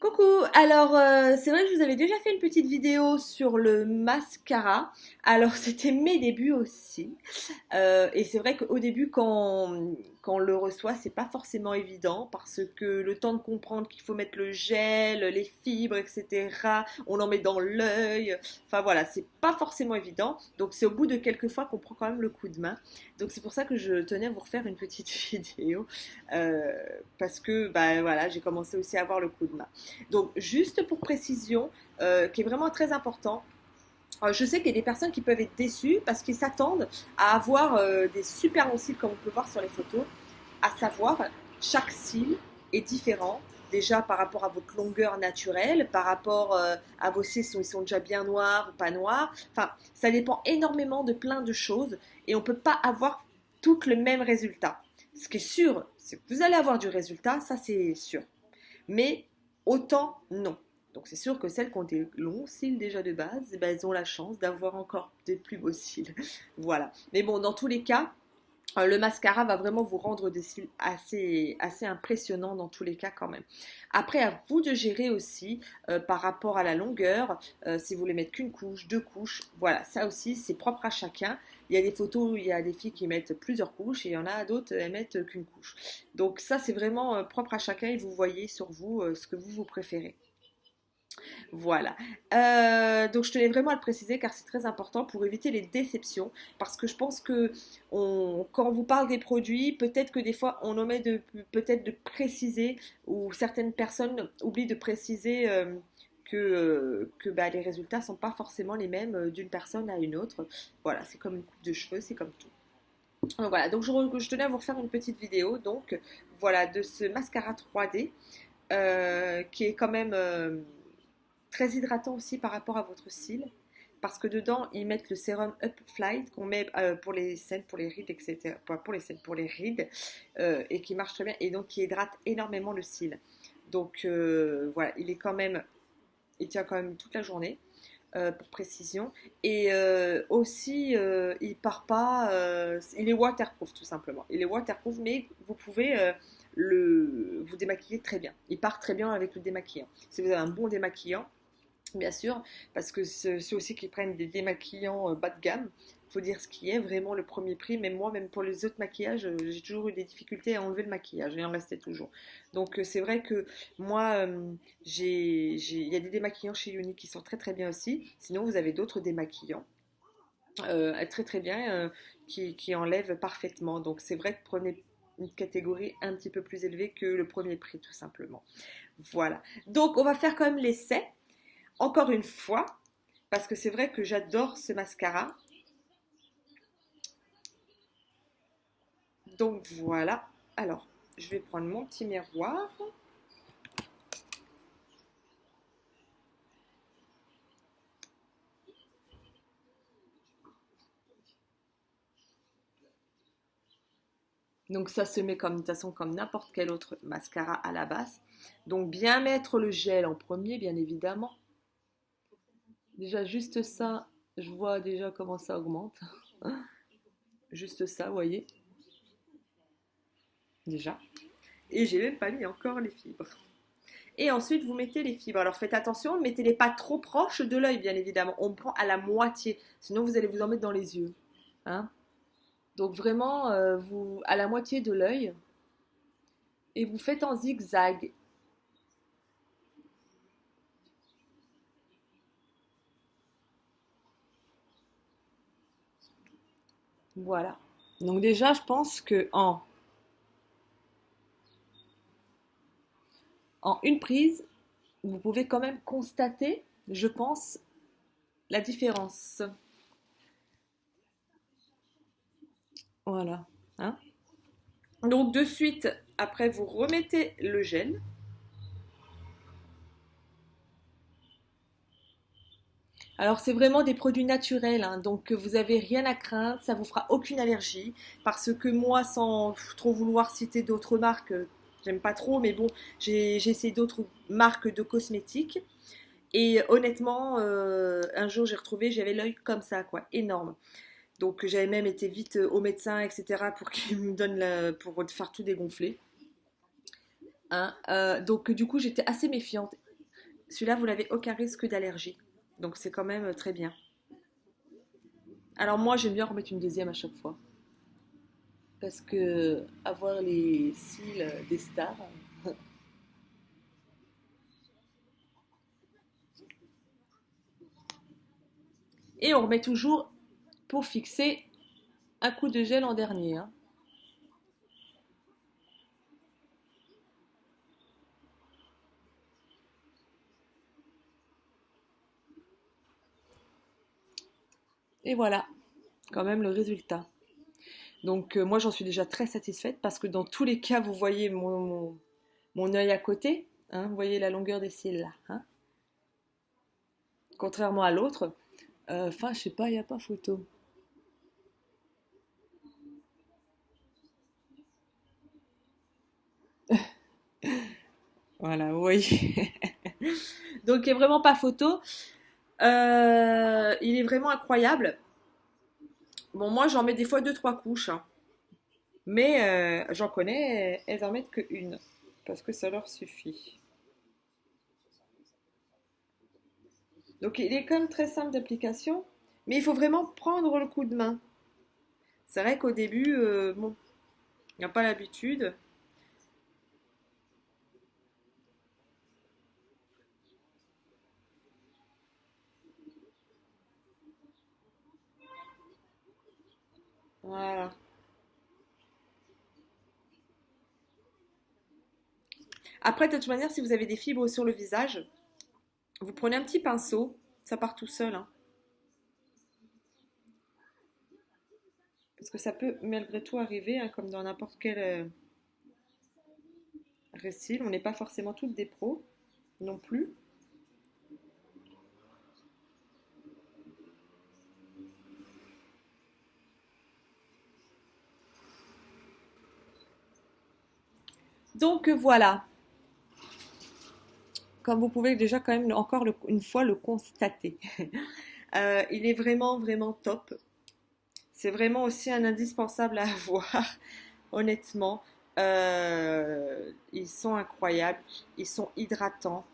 Coucou, alors c'est vrai que je vous avais déjà fait une petite vidéo sur le mascara, alors c'était mes débuts aussi. Et c'est vrai qu'au début, quand on le reçoit, c'est pas forcément évident parce que le temps de comprendre qu'il faut mettre le gel, les fibres, etc., on en met dans l'œil. Enfin voilà, c'est pas forcément évident. Donc c'est au bout de quelques fois qu'on prend quand même le coup de main. Donc c'est pour ça que je tenais à vous refaire une petite vidéo euh, parce que bah, voilà, j'ai commencé aussi à avoir le coup de main. Donc juste pour précision, qui est vraiment très important. Je sais qu'il y a des personnes qui peuvent être déçues parce qu'ils s'attendent à avoir des super longs cils comme on peut voir sur les photos. À savoir, chaque cil est différent. Déjà par rapport à votre longueur naturelle, par rapport à vos cils, ils sont déjà bien noirs ou pas noirs. Enfin, ça dépend énormément de plein de choses et on ne peut pas avoir toutes le même résultat. Ce qui est sûr, c'est que vous allez avoir du résultat, ça c'est sûr. Mais autant, non. Donc c'est sûr que celles qui ont des longs cils déjà de base, eh ben, elles ont la chance d'avoir encore des plus beaux cils. Voilà. Mais bon, dans tous les cas, le mascara va vraiment vous rendre des cils assez impressionnants dans tous les cas quand même. Après, à vous de gérer aussi par rapport à la longueur, si vous voulez mettre qu'une couche, deux couches, voilà, ça aussi c'est propre à chacun. Il y a des photos où il y a des filles qui mettent plusieurs couches et il y en a d'autres, elles mettent qu'une couche. Donc ça c'est vraiment propre à chacun et vous voyez sur vous ce que vous préférez. Voilà. Donc je tenais vraiment à le préciser car c'est très important pour éviter les déceptions. Parce que je pense que quand on vous parle des produits, peut-être que des fois on omet peut-être de préciser ou certaines personnes oublient de préciser que bah, les résultats ne sont pas forcément les mêmes d'une personne à une autre. Voilà, c'est comme une coupe de cheveux, c'est comme tout. Voilà, donc je tenais à vous refaire une petite vidéo donc voilà de ce mascara 3D qui est quand même très hydratant aussi par rapport à votre cils. Parce que dedans, ils mettent le sérum Up Flight qu'on met pour les scènes, pour les rides, etc. Pas pour les scènes, pour les rides. Et qui marche très bien. Et donc, qui hydrate énormément le cil. Donc, voilà, il tient quand même toute la journée. Pour précision. Et aussi, il part pas. Il est waterproof tout simplement. Il est waterproof, mais vous pouvez vous démaquiller très bien. Il part très bien avec le démaquillant. Si vous avez un bon démaquillant, bien sûr, parce que ceux aussi qui prennent des démaquillants bas de gamme, il faut dire ce qui est vraiment le premier prix. Même moi, même pour les autres maquillages, j'ai toujours eu des difficultés à enlever le maquillage, et en restait toujours. Donc c'est vrai que moi, il y a des démaquillants chez Uni qui sont très très bien aussi. Sinon, vous avez d'autres démaquillants très très bien qui enlèvent parfaitement. Donc c'est vrai que prenez une catégorie un petit peu plus élevée que le premier prix, tout simplement. Voilà. Donc on va faire quand même l'essai encore une fois, parce que c'est vrai que j'adore ce mascara. Donc voilà. Alors, je vais prendre mon petit miroir. Donc ça se met comme de toute façon comme n'importe quel autre mascara à la base. Donc bien mettre le gel en premier, bien évidemment. Déjà juste ça, je vois déjà comment ça augmente. Juste ça, vous voyez, déjà. Et j'ai même pas mis encore les fibres. Et ensuite, vous mettez les fibres. Alors faites attention, ne mettez-les pas trop proches de l'œil, bien évidemment. On prend à la moitié, sinon vous allez vous en mettre dans les yeux. Hein. Donc vraiment, vous à la moitié de l'œil et vous faites en zigzag. Voilà. Donc déjà, je pense que en une prise, vous pouvez quand même constater, je pense, la différence. Voilà. Hein. Donc de suite, après, vous remettez le gel. Alors c'est vraiment des produits naturels, hein, donc vous avez rien à craindre, ça vous fera aucune allergie, parce que moi, sans trop vouloir citer d'autres marques, j'aime pas trop, mais bon, j'ai essayé d'autres marques de cosmétiques, et honnêtement, un jour j'ai retrouvé, j'avais l'œil comme ça, quoi, énorme. Donc j'avais même été vite au médecin, etc., pour qu'il me donne pour faire tout dégonfler. Hein. Donc du coup j'étais assez méfiante. Celui-là, vous n'avez aucun risque d'allergie. Donc c'est quand même très bien. Alors moi, j'aime bien remettre une deuxième à chaque fois. Parce que avoir les cils des stars. Et on remet toujours pour fixer un coup de gel en dernier, hein. Et voilà, quand même le résultat. Donc moi j'en suis déjà très satisfaite parce que dans tous les cas vous voyez mon œil à côté, hein, vous voyez la longueur des cils là, hein, contrairement à l'autre. Enfin je sais pas, il n'y a pas photo. Voilà, vous voyez. Donc il n'y a vraiment pas photo. Il est vraiment incroyable. Bon moi j'en mets des fois deux trois couches, hein. Mais j'en connais, elles en mettent qu'une parce que ça leur suffit. Donc il est quand même très simple d'application, mais il faut vraiment prendre le coup de main. C'est vrai qu'au début, bon, il n'y a pas l'habitude. Voilà. Après, de toute manière, si vous avez des fibres sur le visage, vous prenez un petit pinceau, ça part tout seul, hein. Parce que ça peut malgré tout arriver, hein, comme dans n'importe quel récit. On n'est pas forcément toutes des pros non plus. Donc voilà, comme vous pouvez déjà quand même encore une fois le constater. Il est vraiment, vraiment top. C'est vraiment aussi un indispensable à avoir, honnêtement. Ils sont incroyables, ils sont hydratants,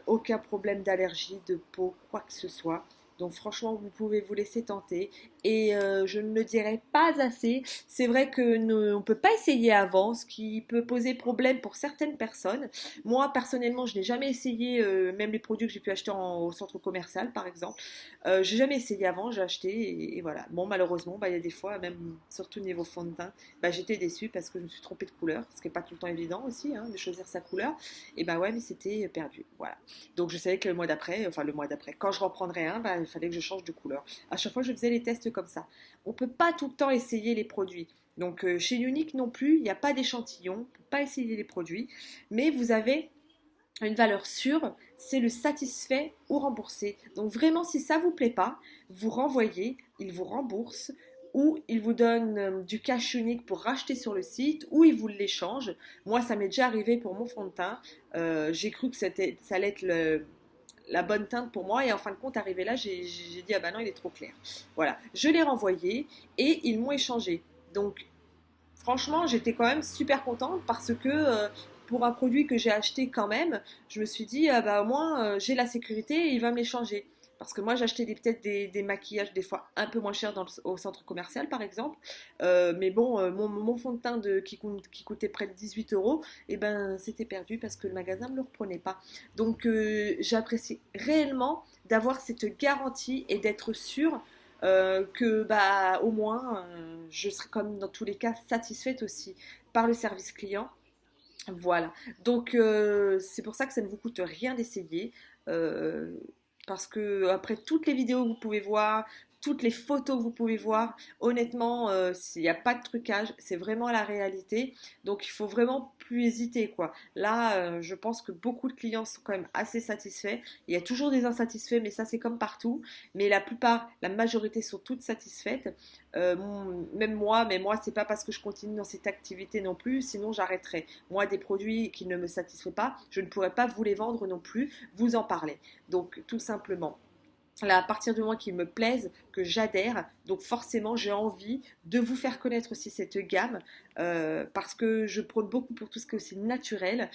aucun problème d'allergie, de peau, quoi que ce soit. Donc franchement, vous pouvez vous laisser tenter. Et je ne le dirai pas assez. C'est vrai que on ne peut pas essayer avant, ce qui peut poser problème pour certaines personnes. Moi, personnellement, je n'ai jamais essayé, même les produits que j'ai pu acheter au centre commercial, par exemple. J'ai jamais essayé avant, j'ai acheté et voilà. Bon, malheureusement, bah, il y a des fois, même surtout niveau fond de teint, bah, j'étais déçue parce que je me suis trompée de couleur, ce qui n'est pas tout le temps évident aussi, hein, de choisir sa couleur. Et bah ouais, mais c'était perdu. Voilà. Donc je savais que le mois d'après, enfin le mois d'après, quand je reprendrais un, bah, il fallait que je change de couleur. À chaque fois, je faisais les tests comme ça. On ne peut pas tout le temps essayer les produits. Donc chez Unique non plus, il n'y a pas d'échantillon, on ne peut pas essayer les produits, mais vous avez une valeur sûre, c'est le satisfait ou remboursé. Donc vraiment, si ça vous plaît pas, vous renvoyez, il vous rembourse ou il vous donne du cash unique pour racheter sur le site ou il vous l'échange. Moi, ça m'est déjà arrivé pour mon fond de teint. J'ai cru que ça allait être la bonne teinte pour moi et en fin de compte, arrivé là, j'ai dit ah bah non, il est trop clair. Voilà, je l'ai renvoyé et ils m'ont échangé. Donc franchement, j'étais quand même super contente parce que pour un produit que j'ai acheté quand même, je me suis dit, ah bah, au moins j'ai la sécurité et il va me les changer. Parce que moi, j'achetais peut-être des maquillages des fois un peu moins chers au centre commercial, par exemple. Mais bon, mon fond de teint qui coûtait près de 18 euros, et ben, c'était perdu parce que le magasin ne me le reprenait pas. Donc, j'apprécie réellement d'avoir cette garantie et d'être sûre que bah au moins je serai comme dans tous les cas satisfaite aussi par le service client. Voilà. Donc c'est pour ça que ça ne vous coûte rien d'essayer. Euh, Parce que après toutes les vidéos que vous pouvez voir, toutes les photos que vous pouvez voir, honnêtement, il n'y a pas de trucage, c'est vraiment la réalité. Donc il faut vraiment plus hésiter quoi. Là, je pense que beaucoup de clients sont quand même assez satisfaits. Il y a toujours des insatisfaits, mais ça c'est comme partout. Mais la plupart, la majorité sont toutes satisfaites. Même moi, mais moi c'est pas parce que je continue dans cette activité non plus, sinon j'arrêterai. Moi, des produits qui ne me satisfont pas, je ne pourrais pas vous les vendre non plus, vous en parler. Donc, tout simplement. Là, à partir du moment qu'ils me plaisent, que j'adhère, donc forcément j'ai envie de vous faire connaître aussi cette gamme parce que je prône beaucoup pour tout ce qui est aussi naturel.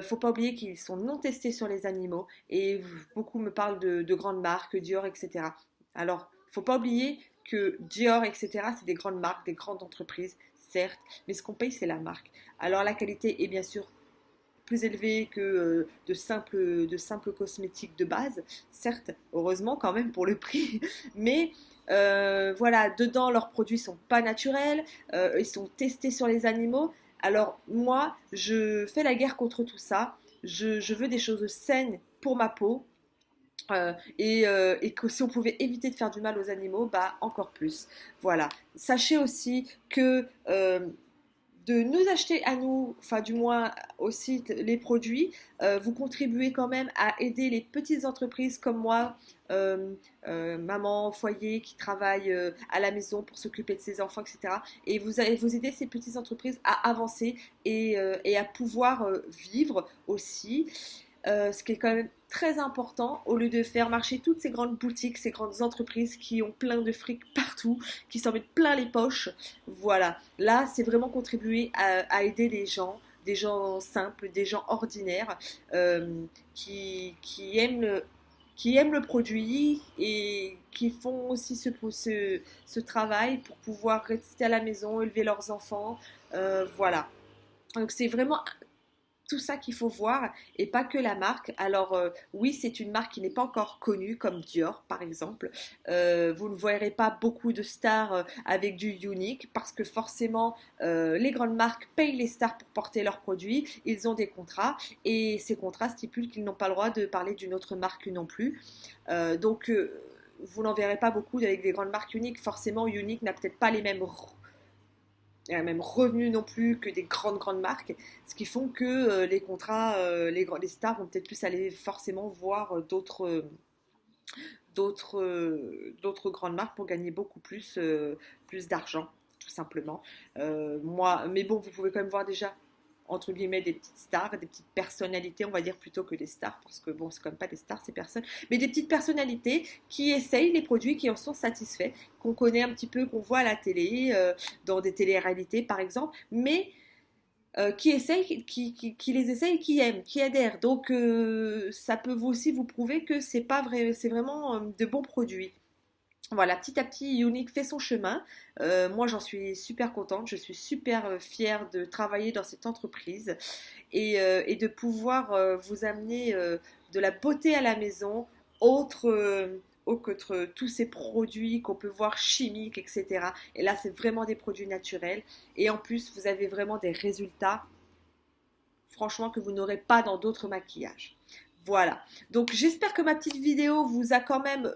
Faut pas oublier qu'ils sont non testés sur les animaux et beaucoup me parlent de grandes marques, Dior, etc. Alors, faut pas oublier que Dior, etc., c'est des grandes marques, des grandes entreprises, certes, mais ce qu'on paye, c'est la marque. Alors, la qualité est bien sûr plus élevée que de simples cosmétiques de base, certes, heureusement quand même pour le prix, mais voilà, dedans leurs produits sont pas naturels, ils sont testés sur les animaux. Alors moi, je fais la guerre contre tout ça. Je veux des choses saines pour ma peau. Et que si on pouvait éviter de faire du mal aux animaux, bah encore plus. Voilà. Sachez aussi que de nous acheter à nous, enfin du moins aussi les produits, vous contribuez quand même à aider les petites entreprises comme moi, euh, maman au foyer qui travaille à la maison pour s'occuper de ses enfants, etc. Et vous allez vous aider ces petites entreprises à avancer et à pouvoir vivre aussi. Ce qui est quand même très important, au lieu de faire marcher toutes ces grandes boutiques, ces grandes entreprises qui ont plein de fric partout, qui s'en mettent plein les poches. Voilà, là c'est vraiment contribuer à aider les gens, des gens simples, des gens ordinaires, qui aiment qui aiment le produit et qui font aussi ce travail pour pouvoir rester à la maison, élever leurs enfants. Voilà. Donc c'est vraiment tout ça qu'il faut voir et pas que la marque. Alors oui, c'est une marque qui n'est pas encore connue comme Dior par exemple. Vous ne verrez pas beaucoup de stars avec du unique parce que forcément les grandes marques payent les stars pour porter leurs produits. Ils ont des contrats et ces contrats stipulent qu'ils n'ont pas le droit de parler d'une autre marque non plus. Donc vous n'en verrez pas beaucoup avec des grandes marques uniques. Forcément, Unique n'a peut-être pas les mêmes revenus non plus que des grandes marques, ce qui font que les contrats, les stars vont peut-être plus aller forcément voir d'autres grandes marques pour gagner beaucoup plus d'argent, tout simplement. Moi, mais bon, vous pouvez quand même voir déjà entre guillemets des petites stars, des petites personnalités, on va dire plutôt que des stars, parce que bon, c'est quand même pas des stars ces personnes, mais des petites personnalités qui essayent les produits, qui en sont satisfaits, qu'on connaît un petit peu, qu'on voit à la télé, dans des télé-réalités par exemple, mais qui essayent, qui les essayent, qui aiment, qui adhèrent. Donc ça peut vous aussi vous prouver que c'est pas vrai, c'est vraiment de bons produits. Voilà, petit à petit, Unique fait son chemin. Moi, j'en suis super contente. Je suis super fière de travailler dans cette entreprise et de pouvoir vous amener de la beauté à la maison, autre tous ces produits qu'on peut voir chimiques, etc. Et là, c'est vraiment des produits naturels. Et en plus, vous avez vraiment des résultats, franchement, que vous n'aurez pas dans d'autres maquillages. Voilà. Donc, j'espère que ma petite vidéo vous a quand même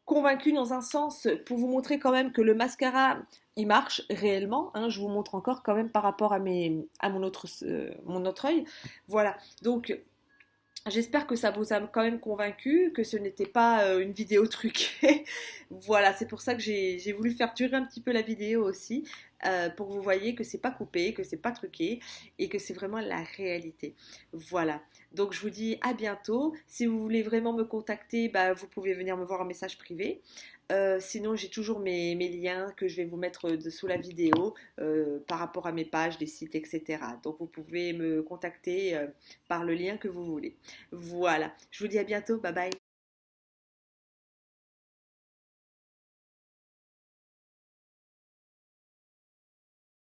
convaincu dans un sens pour vous montrer quand même que le mascara il marche réellement, hein, je vous montre encore quand même par rapport à mon autre œil, voilà, donc j'espère que ça vous a quand même convaincu, que ce n'était pas une vidéo truquée. Voilà, c'est pour ça que j'ai voulu faire durer un petit peu la vidéo aussi, pour que vous voyez que c'est pas coupé, que c'est pas truqué et que c'est vraiment la réalité. Voilà. Donc je vous dis à bientôt. Si vous voulez vraiment me contacter, bah, vous pouvez venir me voir en message privé. Sinon, j'ai toujours mes liens que je vais vous mettre sous la vidéo par rapport à mes pages, des sites, etc. Donc vous pouvez me contacter par le lien que vous voulez. Voilà, je vous dis à bientôt, bye bye.